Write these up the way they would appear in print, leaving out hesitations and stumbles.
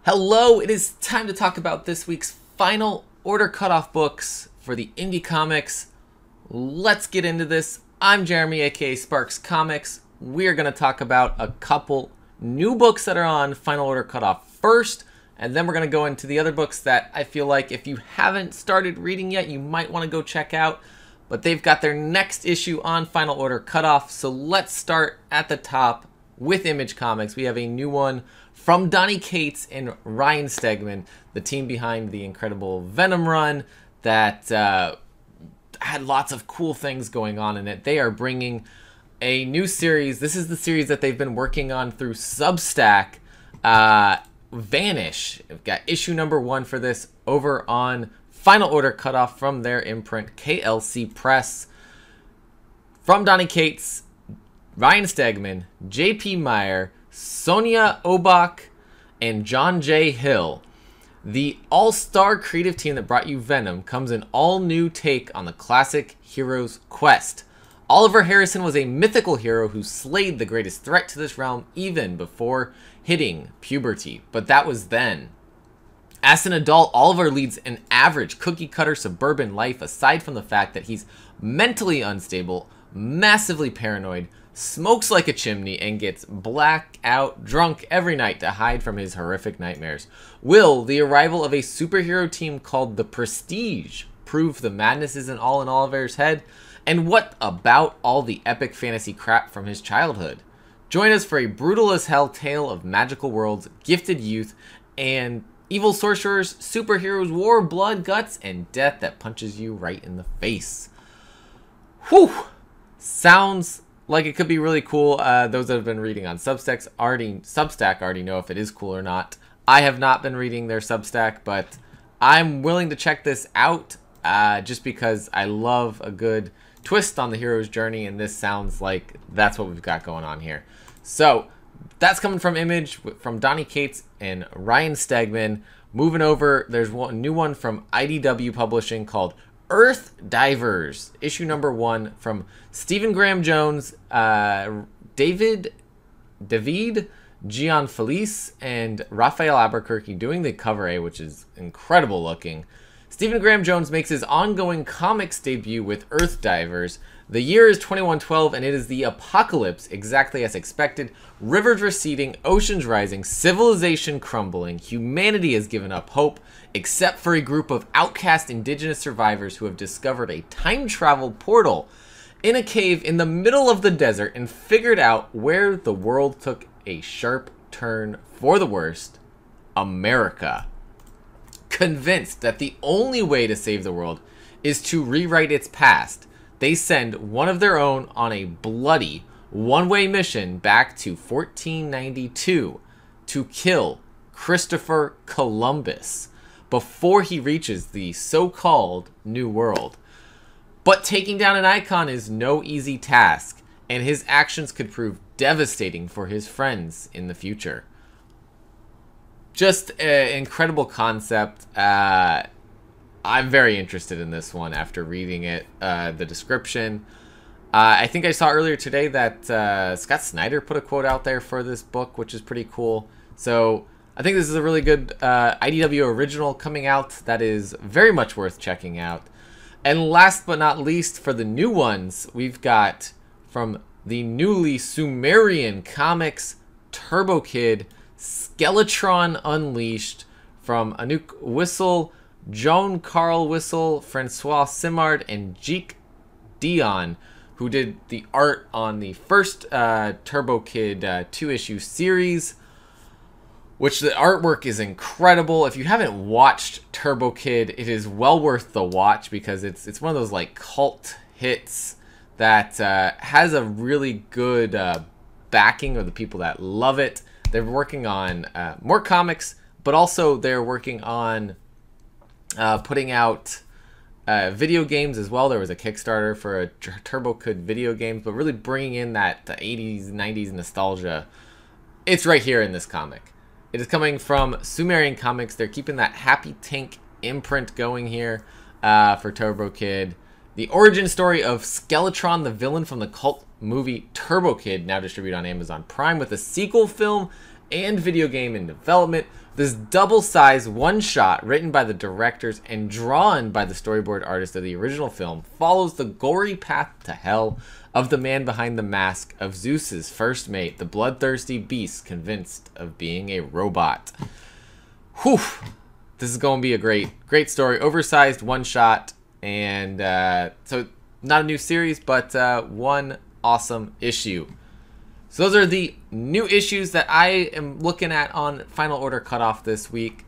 Hello, it is time to talk about this week's final Order Cutoff books for the indie comics. Let's get into this. I'm Jeremy, aka Sparks Comics. We're going to talk about a couple new books that are on Final Order Cutoff first, and then we're going to go into the other books that I feel like if you haven't started reading yet, you might want to go check out. But they've got their next issue on Final Order Cutoff, so let's start at the top with Image Comics. We have a new one from Donny Cates and Ryan Stegman, the team behind the incredible Venom run that had lots of cool things going on in it. They are bringing a new series. This is the series that they've been working on through Substack, Vanish. We've got issue number 1 for this over on Final Order Cutoff from their imprint, KLC Press. From Donny Cates, Ryan Stegman, J.P. Meyer, Sonia Obach, and John J. Hill. The all-star creative team that brought you Venom comes an all-new take on the classic hero's quest. Oliver Harrison was a mythical hero who slayed the greatest threat to this realm even before hitting puberty, but that was then. As an adult, Oliver leads an average cookie-cutter suburban life aside from the fact that he's mentally unstable, massively paranoid, smokes like a chimney, and gets blackout drunk every night to hide from his horrific nightmares. Will the arrival of a superhero team called the Prestige prove the madness isn't all in Oliver's head? And what about all the epic fantasy crap from his childhood? Join us for a brutal as hell tale of magical worlds, gifted youth, and evil sorcerers, superheroes, war, blood, guts, and death that punches you right in the face. Whew! Sounds like it could be really cool. Those that have been reading on Substack already know if it is cool or not. I have not been reading their Substack, but I'm willing to check this out just because I love a good twist on the hero's journey, and this sounds like that's what we've got going on here. So that's coming from Image, from Donny Cates and Ryan Stegman. Moving over, there's a new one from IDW Publishing called Earth Divers, issue number 1 from Stephen Graham Jones, David Gianfelice, and Raphael Albuquerque doing the cover A, which is incredible looking. Stephen Graham Jones makes his ongoing comics debut with Earth Divers. The year is 2112, and it is the apocalypse, exactly as expected. Rivers receding, oceans rising, civilization crumbling. Humanity has given up hope, except for a group of outcast indigenous survivors who have discovered a time travel portal in a cave in the middle of the desert and figured out where the world took a sharp turn for the worst: America. Convinced that the only way to save the world is to rewrite its past, they send one of their own on a bloody one-way mission back to 1492 to kill Christopher Columbus before he reaches the so-called New World. But taking down an icon is no easy task, and his actions could prove devastating for his friends in the future. Just an incredible concept. I'm very interested in this one after reading it, the description. I think I saw earlier today that Scott Snyder put a quote out there for this book, which is pretty cool. So I think this is a really good IDW original coming out that is very much worth checking out. And last but not least, for the new ones, we've got from the newly Sumerian Comics, Turbo Kid, Skeletron Unleashed, from Anouk Whistle, Joan Carl Whistle, Francois Simard, and Jeek Dion, who did the art on the first Turbo Kid 2-issue series, which the artwork is incredible. If you haven't watched Turbo Kid, it is well worth the watch because it's one of those like cult hits that has a really good backing of the people that love it. They're working on more comics, but also they're working on putting out video games as well. There was a Kickstarter for a Turbo Kid video game, but really bringing in that 80s, 90s nostalgia. It's right here in this comic. It is coming from Sumerian Comics. They're keeping that Happy Tank imprint going here for Turbo Kid. The origin story of Skeletron, the villain from the cult movie Turbo Kid, now distributed on Amazon Prime, with a sequel film and video game in development. This double-sized one-shot written by the directors and drawn by the storyboard artist of the original film follows the gory path to hell of the man behind the mask of Zeus's first mate, the bloodthirsty beast convinced of being a robot. Whew! This is going to be a great story. Oversized one-shot, and so not a new series, but one awesome issue. So those are the new issues that I am looking at on Final Order Cutoff this week.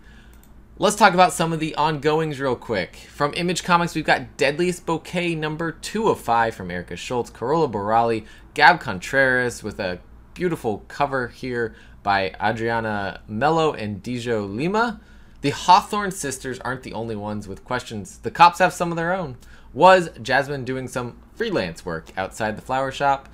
Let's talk about some of the ongoings real quick. From Image Comics, we've got Deadliest Bouquet number 2 of 5 from Erica Schultz, Carola Borali, Gab Contreras, with a beautiful cover here by Adriana Mello and Dijo Lima. The Hawthorne sisters aren't the only ones with questions. The cops have some of their own. Was Jasmine doing some freelance work outside the flower shop?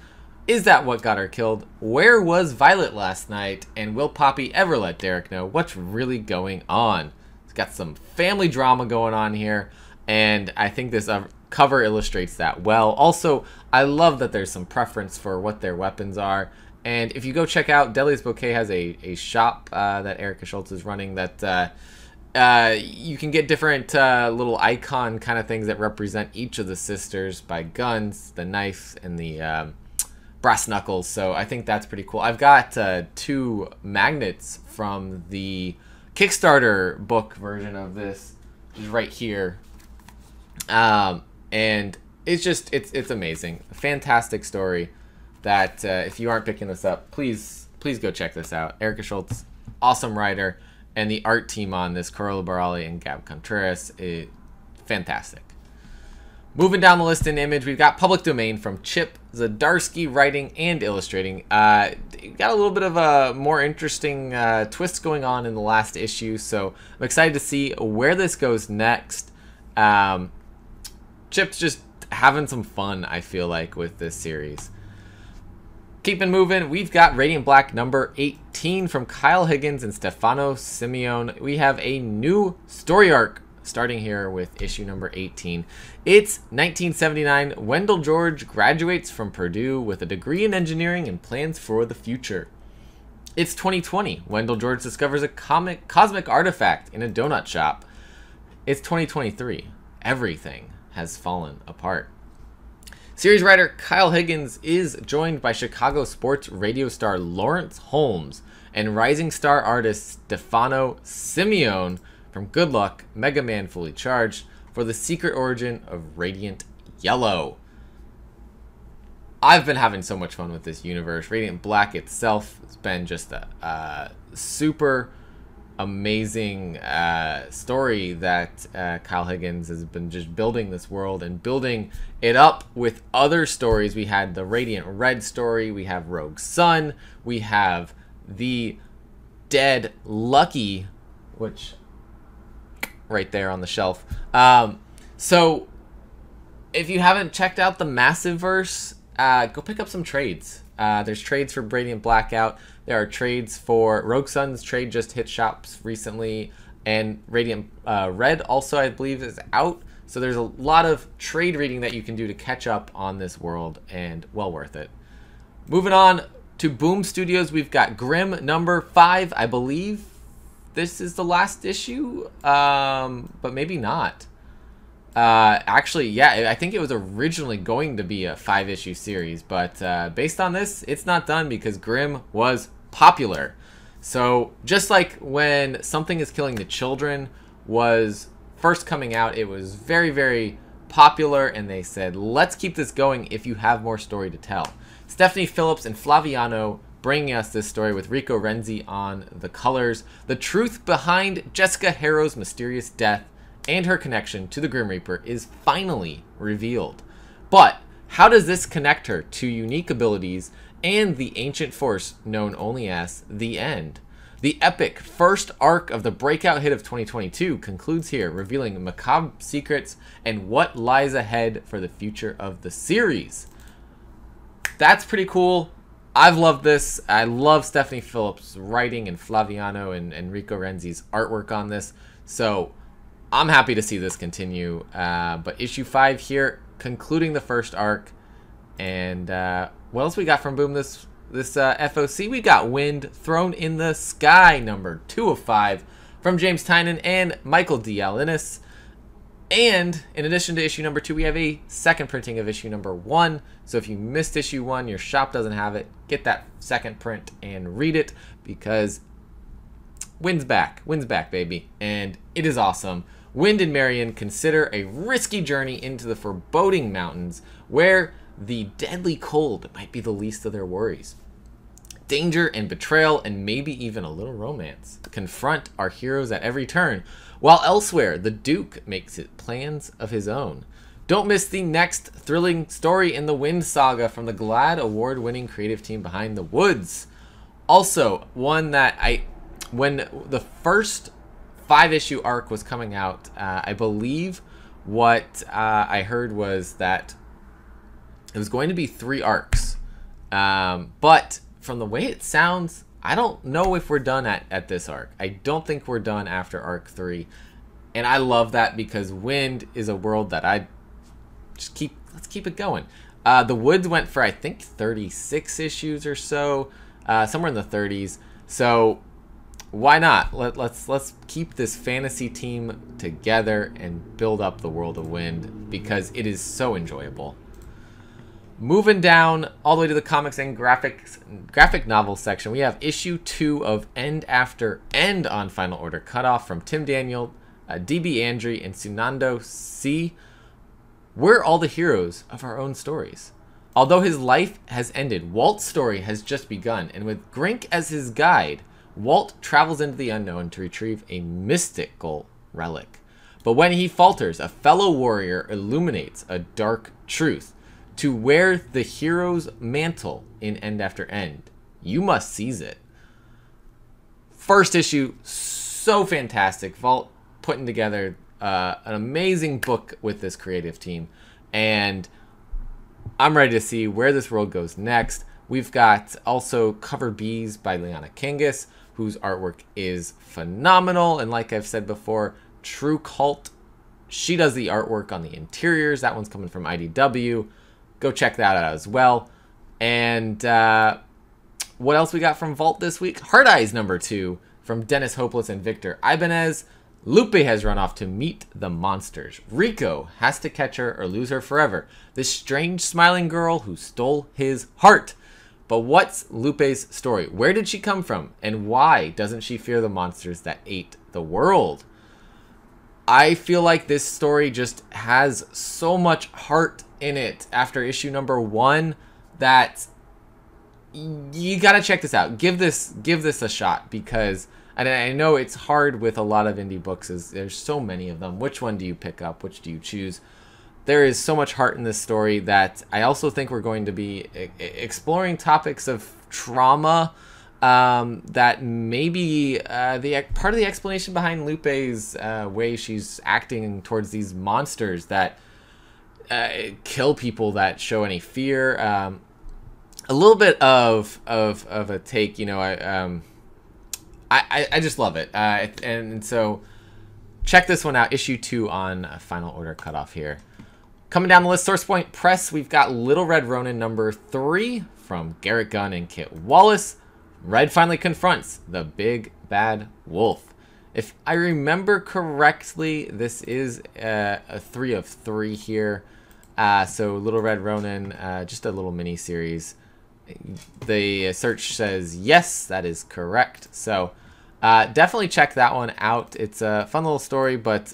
Is that what got her killed? Where was Violet last night? And will Poppy ever let Derek know what's really going on? It's got some family drama going on here, and I think this cover illustrates that well. Also, I love that there's some preference for what their weapons are. And if you go check out, Deadliest Bouquet has a shop that Erica Schultz is running that you can get different little icon kind of things that represent each of the sisters by guns, the knife, and the brass knuckles. So I think that's pretty cool. I've got 2 magnets from the Kickstarter book version of this, which is right here. And it's just, it's amazing. A fantastic story that if you aren't picking this up, please go check this out. Erica Schultz, awesome writer, and the art team on this, Carola Barali and Gab Contreras, is fantastic. Moving down the list in Image, we've got Public Domain from Chip Zdarsky, writing and illustrating. Got a little bit of a more interesting twist going on in the last issue, so I'm excited to see where this goes next. Chip's just having some fun, I feel like, with this series. Keeping moving, we've got Radiant Black number 18 from Kyle Higgins and Stefano Simeone. We have a new story arc starting here with issue number 18. It's 1979. Wendell George graduates from Purdue with a degree in engineering and plans for the future. It's 2020. Wendell George discovers a cosmic artifact in a donut shop. It's 2023. Everything has fallen apart. Series writer Kyle Higgins is joined by Chicago sports radio star Lawrence Holmes and rising star artist Stefano Simeone from Good Luck, Mega Man Fully Charged, for the secret origin of Radiant Yellow. I've been having so much fun with this universe. Radiant Black itself has been just a super amazing story that Kyle Higgins has been just building this world and building it up with other stories. We had the Radiant Red story, we have Rogue Sun, we have the Dead Lucky, which right there on the shelf. So if you haven't checked out the Massive Verse, go pick up some trades. There's trades for Radiant Blackout. There are trades for Rogue Sun's trade just hit shops recently, and Radiant Red also, I believe, is out. So there's a lot of trade reading that you can do to catch up on this world, and well worth it. Moving on to Boom Studios, we've got Grimm number 5. I believe this is the last issue, but maybe not. Actually, yeah, I think it was originally going to be a 5-issue series, but based on this, it's not done because Grimm was popular. So just like when Something is Killing the Children was first coming out, it was very, very popular, and they said, let's keep this going if you have more story to tell. Stephanie Phillips and Flaviano bringing us this story with Rico Renzi on the colors. The truth behind Jessica Harrow's mysterious death and her connection to the Grim Reaper is finally revealed. But how does this connect her to unique abilities and the ancient force known only as the End? The epic first arc of the breakout hit of 2022 concludes here, revealing macabre secrets and what lies ahead for the future of the series. That's pretty cool. I've loved this. I love Stephanie Phillips' writing and Flaviano and Rico Renzi's artwork on this. So I'm happy to see this continue. But issue 5 here, concluding the first arc. And what else we got from Boom this this FOC, we got Wind Thrown in the Sky, number 2 of 5, from James Tynan and Michael D. Alinis. And in addition to issue number 2, we have a second printing of issue number 1. So if you missed issue 1, your shop doesn't have it, get that second print and read it, because Wind's back, baby, and it is awesome. Wind and Marion consider a risky journey into the foreboding mountains, where the deadly cold might be the least of their worries. Danger and betrayal, and maybe even a little romance, confront our heroes at every turn, while elsewhere the Duke makes it plans of his own. Don't miss the next thrilling story in the Wind saga from the GLAAD award-winning creative team behind The Woods. Also, one that when the first 5-issue arc was coming out, I believe what I heard was that it was going to be 3 arcs. But from the way it sounds, I don't know if we're done at this arc. I don't think we're done after arc 3. And I love that, because Wind is a world that I just let's keep it going. The Woods went for, I think, 36 issues or so, somewhere in the 30s. So why not? Let's keep this fantasy team together and build up the world of Wind, because it is so enjoyable. Moving down all the way to the comics and graphic novel section, we have issue 2 of End After End on Final Order Cutoff from Tim Daniel, DB Andry, and Sunando C. We're all the heroes of our own stories. Although his life has ended, Walt's story has just begun, and with Grink as his guide, Walt travels into the unknown to retrieve a mystical relic. But when he falters, a fellow warrior illuminates a dark truth. To wear the hero's mantle in End After End, you must seize it. First issue, so fantastic. Walt putting together an amazing book with this creative team, and I'm ready to see where this world goes next. We've got also Cover B's by Liana Kangas, whose artwork is phenomenal, and like I've said before, true cult. She does the artwork on the interiors. That one's coming from IDW. Go check that out as well. And what else we got from Vault this week? Heart Eyes number 2 from Dennis Hopeless and Victor Ibanez. Lupe has run off to meet the monsters. Rico has to catch her or lose her forever. This strange smiling girl who stole his heart. But what's Lupe's story? Where did she come from? And why doesn't she fear the monsters that ate the world? I feel like this story just has so much heart in it after issue number 1 that you gotta check this out. Give this a shot, because and I know it's hard with a lot of indie books, as there's so many of them. Which one do you pick up? Which do you choose? There is so much heart in this story that I also think we're going to be exploring topics of trauma that maybe the part of the explanation behind Lupe's way she's acting towards these monsters that kill people that show any fear. A little bit of a take, you know. I just love it, and so check this one out. Issue 2 on Final Order Cutoff here. Coming down the list, Source Point Press, we've got Little Red Ronin number 3 from Garrett Gunn and Kit Wallace. Red finally confronts the big bad wolf. If I remember correctly, this is a 3 of 3 here. So Little Red Ronin, just a little mini series. The search says yes, that is correct. So definitely check that one out. It's a fun little story, but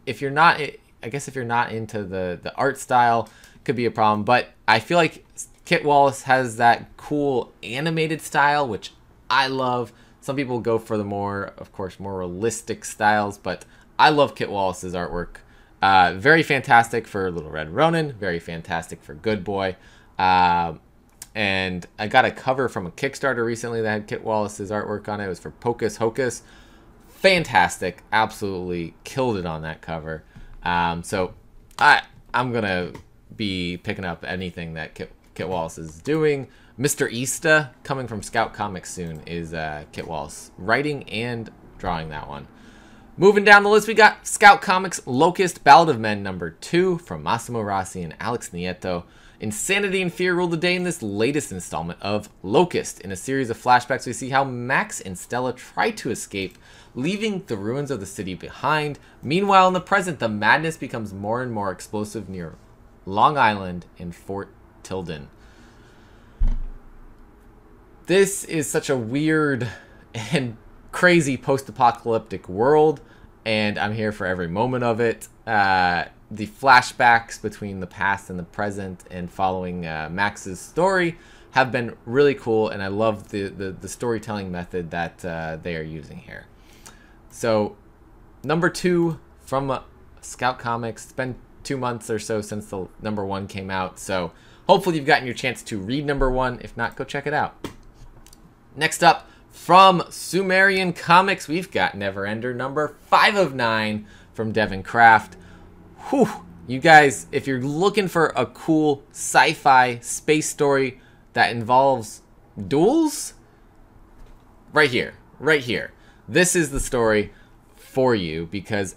if you're not, I guess if you're not into the art style, could be a problem. But I feel like Kit Wallace has that cool animated style, which I love. Some people go for the more, of course, more realistic styles, but I love Kit Wallace's artwork. Very fantastic for Little Red Ronin, very fantastic for Good Boy. And I got a cover from a Kickstarter recently that had Kit Wallace's artwork on it. It was for Pocus Hocus. Fantastic. Absolutely killed it on that cover. So I'm going to be picking up anything that Kit Wallace is doing. Mr. Easta, coming from Scout Comics soon, is Kit Wallace writing and drawing that one. Moving down the list, we got Scout Comics Locust Ballad of Men number 2 from Massimo Rossi and Alex Nieto. Insanity and fear rule the day in this latest installment of Locust. In a series of flashbacks, we see how Max and Stella try to escape, leaving the ruins of the city behind. Meanwhile, in the present, the madness becomes more and more explosive near Long Island and Fort Tilden. This is such a weird and crazy post-apocalyptic world, and I'm here for every moment of it. The flashbacks between the past and the present and following Max's story have been really cool, and I love the storytelling method that they are using here. So, number 2 from Scout Comics. It's been 2 months or so since the number 1 came out, so hopefully you've gotten your chance to read number 1. If not, go check it out. Next up, from Sumerian Comics, we've got Neverender number 5 of 9 from Devin Kraft. Whew, you guys, if you're looking for a cool sci-fi space story that involves duels, right here. This is the story for you, because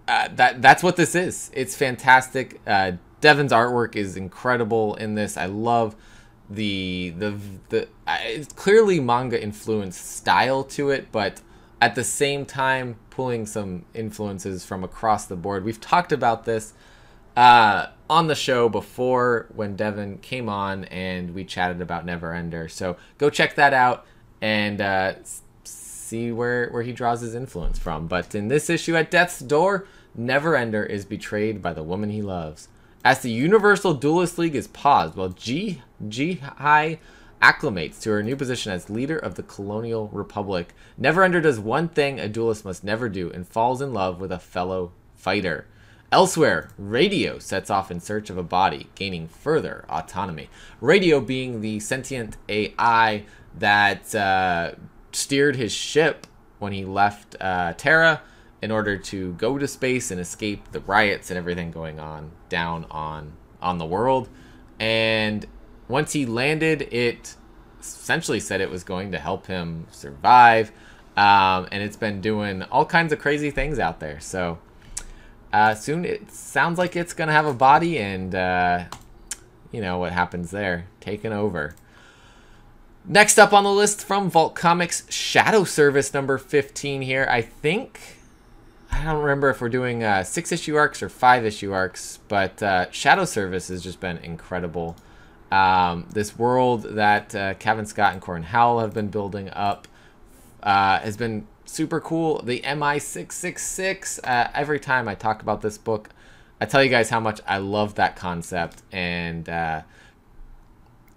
that's what this is. It's fantastic. Devin's artwork is incredible in this. I love it's clearly manga influenced style to it, but at the same time pulling some influences from across the board. We've talked about this on the show before when Devin came on and we chatted about Neverender, so go check that out and see where he draws his influence from. But in this issue, at death's door, Neverender is betrayed by the woman he loves. As the Universal Duelist League is paused while Ji-Hai acclimates to her new position as leader of the Colonial Republic, Neverender does one thing a duelist must never do and falls in love with a fellow fighter. Elsewhere, Radio sets off in search of a body, gaining further autonomy. Radio being the sentient AI that steered his ship when he left Terra in order to go to space and escape the riots and everything going on down on the world. And once he landed, it essentially said it was going to help him survive, and it's been doing all kinds of crazy things out there. So soon it sounds like it's gonna have a body, and you know what happens there, taking over. Next up on the list from Vault Comics, Shadow Service number 15 here. I don't remember if we're doing 6-issue arcs or 5-issue arcs, but Shadow Service has just been incredible. This world that Kevin Scott and Corin Howell have been building up has been super cool. The MI666, every time I talk about this book, I tell you guys how much I love that concept, and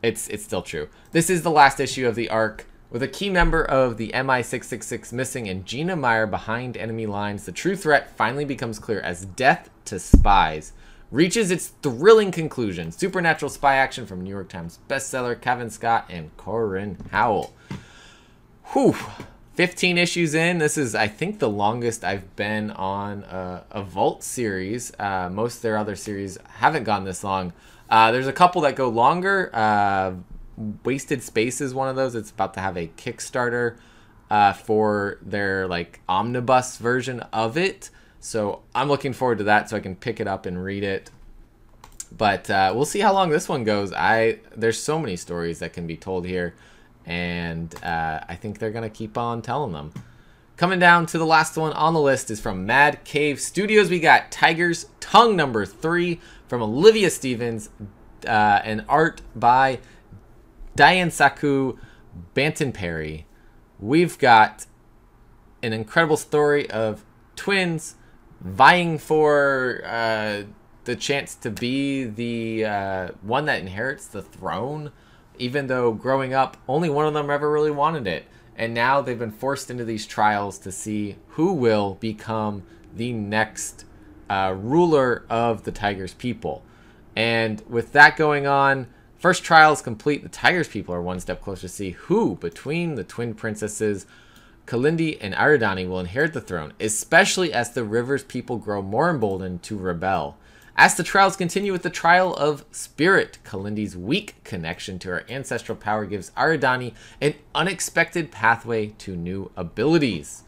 it's still true. This is the last issue of the arc. With a key member of the MI666 missing and Gina Meyer behind enemy lines, the true threat finally becomes clear as Death to Spies reaches its thrilling conclusion. Supernatural spy action from New York Times bestseller Kevin Scott and Corin Howell. Whew. 15 issues in. This is, I think, the longest I've been on a Vault series. Most of their other series haven't gone this long. There's a couple that go longer. Wasted Space is one of those. It's about to have a Kickstarter for their like omnibus version of it. So I'm looking forward to that so I can pick it up and read it. But we'll see how long this one goes. There's so many stories that can be told here, and I think they're going to keep on telling them. Coming down to the last one on the list is from Mad Cave Studios. We got Tiger's Tongue number 3 from Olivia Stevens, and art by Diane Saku Banton Perry. We've got an incredible story of twins vying for the chance to be the one that inherits the throne, even though growing up only one of them ever really wanted it. And now they've been forced into these trials to see who will become the next ruler of the Tiger's people. And with that going on, first trial is complete. The Tiger's people are one step closer to see who between the twin princesses Kalindi and Aridani will inherit the throne, especially as the River's people grow more emboldened to rebel. As the trials continue with the trial of Spirit, Kalindi's weak connection to her ancestral power gives Aridani an unexpected pathway to new abilities.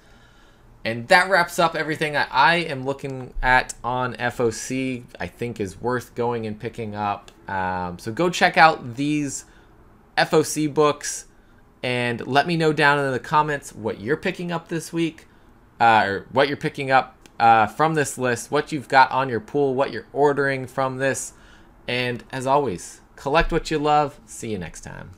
And that wraps up everything that I am looking at on FOC. I think is worth going and picking up. So go check out these FOC books and let me know down in the comments what you're picking up this week, or what you're picking up from this list, what you've got on your pool, what you're ordering from this. And as always, collect what you love. See you next time.